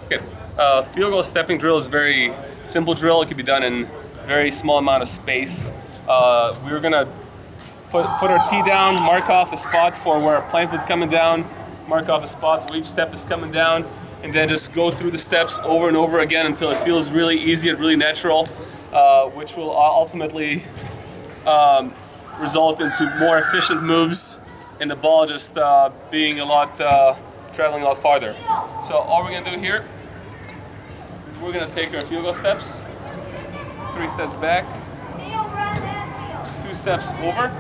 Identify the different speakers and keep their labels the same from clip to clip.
Speaker 1: Okay, field goal stepping drill is a very simple drill. It can be done in very small amount of space. We're gonna put our tee down, mark off a spot for where our plant foot's coming down, mark off a spot where each step is coming down, and then just go through the steps over and over again until it feels really easy and really natural, which will ultimately result into more efficient moves and the ball just being traveling a lot farther. So all we're gonna do here is we're gonna take our field goal steps, 3 steps back, 2 steps over.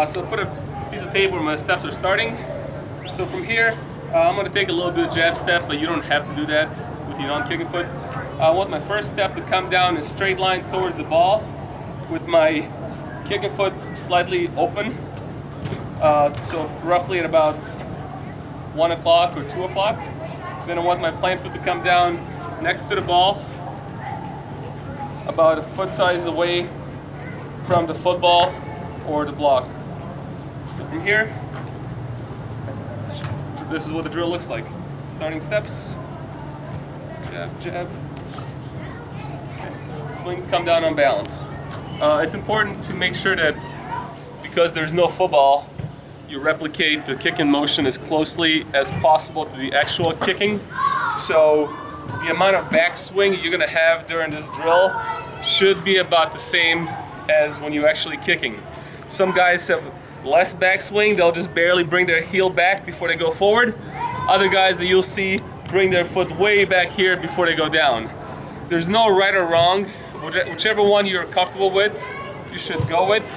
Speaker 1: So put a piece of tape where my steps are starting. So from here, I'm gonna take a little bit of jab step, but you don't have to do that with your non-kicking foot. I want my first step to come down in a straight line towards the ball with my kicking foot slightly open. So roughly at about 1 o'clock or 2 o'clock. Then I want my plant foot to come down next to the ball, about a foot size away from the football or the block. So from here, this is what the drill looks like. Starting steps, jab, jab. Okay. Swing, come down on balance. It's important to make sure that because there's no football, you replicate the kicking motion as closely as possible to the actual kicking. So the amount of backswing you're gonna have during this drill should be about the same as when you're actually kicking. Some guys have less backswing, they'll just barely bring their heel back before they go forward. Other guys that you'll see bring their foot way back here before they go down. There's no right or wrong. Whichever one you're comfortable with, you should go with.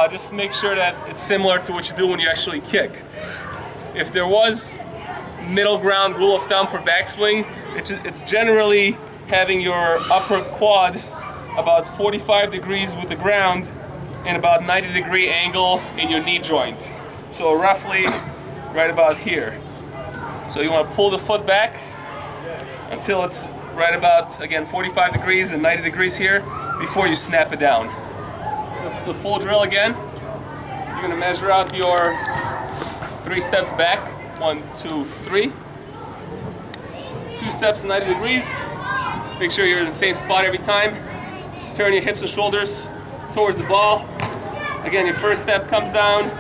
Speaker 1: Just make sure that it's similar to what you do when you actually kick. If there was middle ground rule of thumb for backswing, it's generally having your upper quad about 45 degrees with the ground and about 90-degree angle in your knee joint. So roughly right about here. So you want to pull the foot back until it's right about, again, 45 degrees and 90 degrees here before you snap it down. So the full drill again, you're going to measure out your 3 steps back, 1, 2, 3. 2 steps 90 degrees. Make sure you're in the same spot every time. Turn your hips and shoulders towards the ball. Again, your first step comes down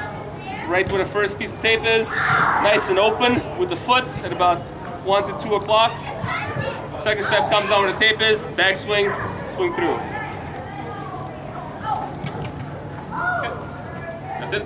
Speaker 1: right where the first piece of tape is, nice and open with the foot at about 1 to 2 o'clock. Second step comes down where the tape is, backswing, swing through. Okay. That's it.